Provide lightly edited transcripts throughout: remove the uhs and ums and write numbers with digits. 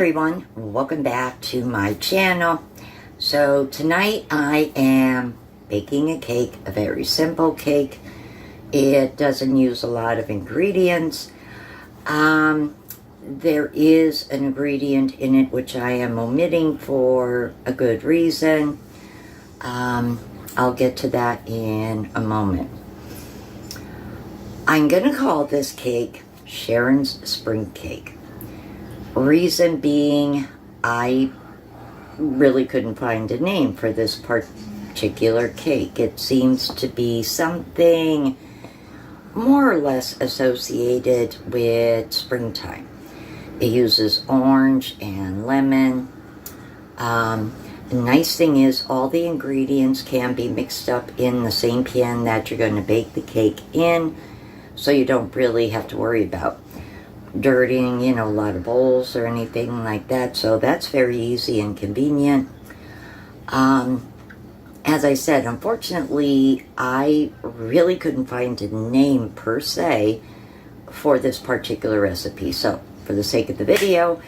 everyone, welcome back to my channel. So tonight I am baking a cake, a very simple cake. It doesn't use a lot of ingredients. There is an ingredient in it which I am omitting for a good reason. I'll get to that in a moment. I'm gonna call this cake Sharon's Spring Cake. Reason being, I really couldn't find a name for this particular cake. It seems to be something more or less associated with springtime. It uses orange and lemon. The nice thing is all the ingredients can be mixed up in the same pan that you're going to bake the cake in, so you don't really have to worry about dirtying, a lot of bowls or anything like that. So that's very easy and convenient. As I said, unfortunately, I really couldn't find a name per se for this particular recipe. So for the sake of the video,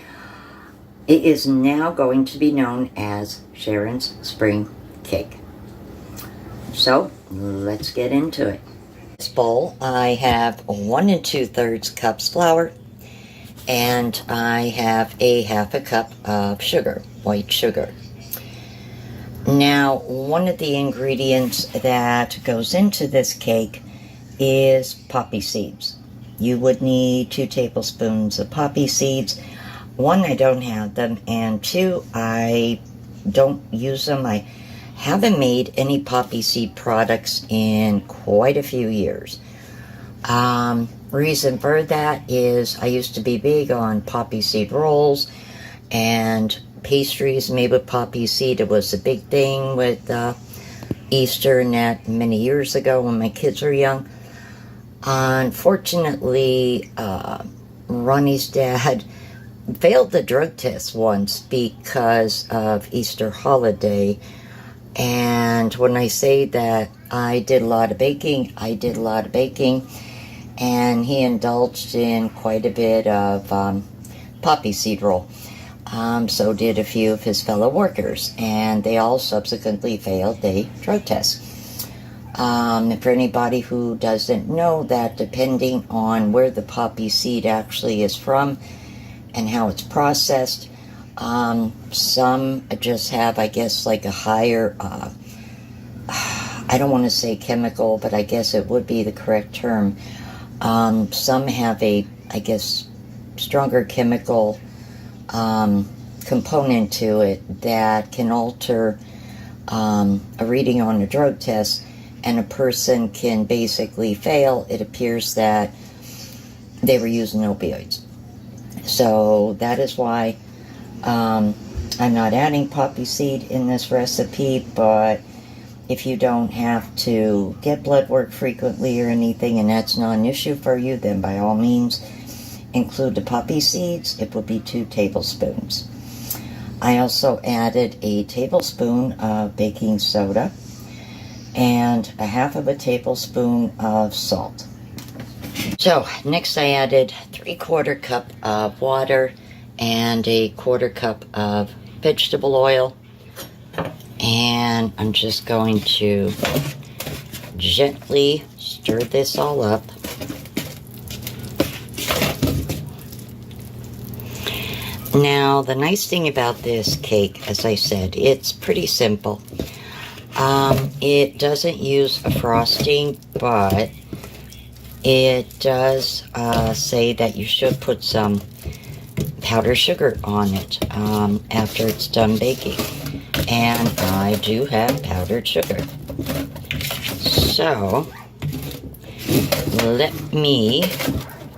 it is now going to be known as Sharon's Spring Cake. So let's get into it. In this bowl, I have 1 2/3 cups flour, and I have a 1/2 cup of sugar, white sugar. Now, one of the ingredients that goes into this cake is poppy seeds. You would need 2 tablespoons of poppy seeds. 1, I don't have them, and 2, I don't use them. I haven't made any poppy seed products in quite a few years. Reason for that is I used to be big on poppy seed rolls and pastries made with poppy seed. It was a big thing with Easter and that many years ago when my kids were young. Unfortunately, Ronnie's dad failed the drug test once because of Easter holiday. And when I say that I did a lot of baking, and he indulged in quite a bit of poppy seed roll. So did a few of his fellow workers, and they all subsequently failed the drug test. For anybody who doesn't know that, depending on where the poppy seed actually is from and how it's processed, some just have, I guess, like a higher, I don't want to say chemical, but I guess it would be the correct term. Some have a, I guess, stronger chemical component to it that can alter a reading on a drug test, and a person can basically fail. It appears that they were using opioids. So that is why I'm not adding poppy seed in this recipe, but if you don't have to get blood work frequently or anything, and that's not an issue for you, then by all means include the poppy seeds. It will be 2 tablespoons. I also added a tablespoon of baking soda and a 1/2 tablespoon of salt. So next I added 3/4 cup of water and a 1/4 cup of vegetable oil. And I'm just going to gently stir this all up. Now, the nice thing about this cake, as I said, it's pretty simple. It doesn't use a frosting, but it does say that you should put some powdered sugar on it after it's done baking. And I do have powdered sugar. So, let me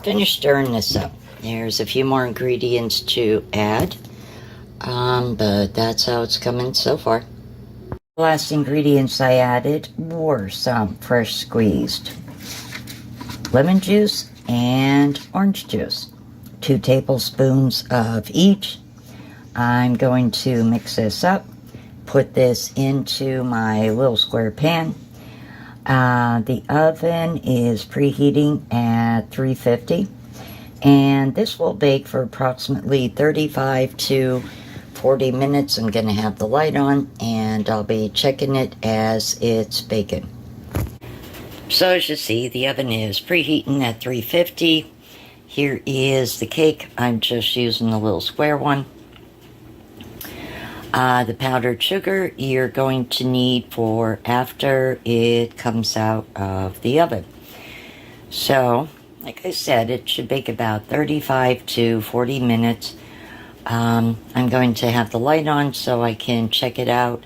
finish stirring this up. There's a few more ingredients to add, but that's how it's coming so far. The last ingredients I added were some fresh squeezed lemon juice and orange juice. 2 tablespoons of each. I'm going to mix this up, put this into my little square pan. The oven is preheating at 350, And this will bake for approximately 35 to 40 minutes. I'm going to have the light on, and I'll be checking it as it's baking. So as you see, the oven is preheating at 350. Here is the cake. I'm just using the little square one. The powdered sugar you're going to need for after it comes out of the oven. So, like I said, it should bake about 35 to 40 minutes. I'm going to have the light on so I can check it out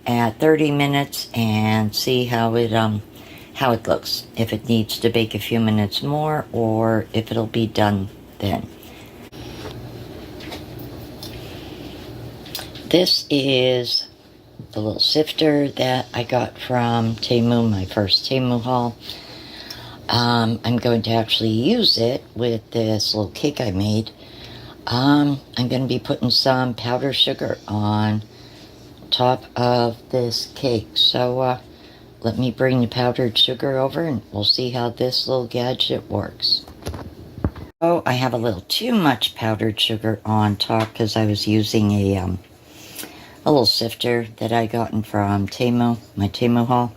at 30 minutes and see how it looks. If it needs to bake a few minutes more, or if it'll be done then. This is the little sifter that I got from Temu, my first Temu haul. I'm going to actually use it with this little cake I made. I'm going to be putting some powdered sugar on top of this cake. So let me bring the powdered sugar over and we'll see how this little gadget works. Oh, I have a little too much powdered sugar on top because I was using a little sifter that I gotten from Temu, my Temu haul.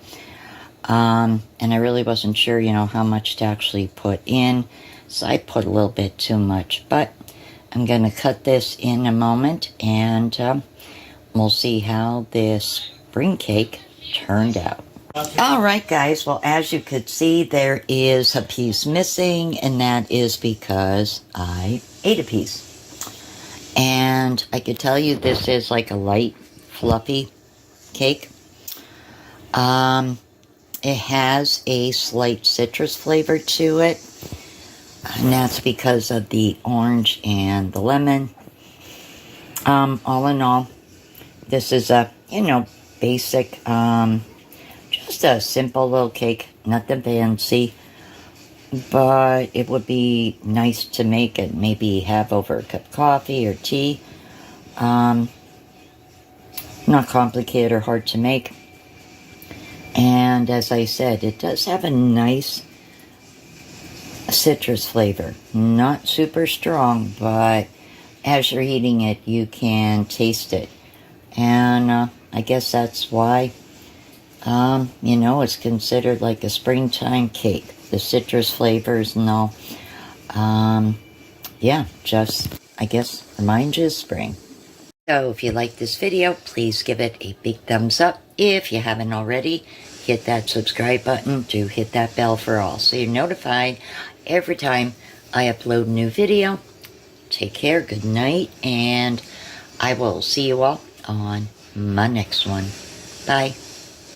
And I really wasn't sure, how much to actually put in. So I put a little bit too much. But I'm going to cut this in a moment, and we'll see how this spring cake turned out. Alright guys, well as you could see, there is a piece missing, and that is because I ate a piece. And I could tell you this is like a light, fluffy cake. It has a slight citrus flavor to it, and that's because of the orange and the lemon. All in all, this is a, basic, just a simple little cake, nothing fancy, but it would be nice to make and maybe have over a cup of coffee or tea. Not complicated or hard to make. And as I said, it does have a nice citrus flavor. Not super strong, but as you're eating it, you can taste it. And I guess that's why, it's considered like a springtime cake. The citrus flavors and all. Yeah, just, I guess, reminds you of spring. So if you like this video, please give it a big thumbs up. If you haven't already, hit that subscribe button to hit that bell for all, so you're notified every time I upload a new video. Take care, good night, and I will see you all on my next one. Bye.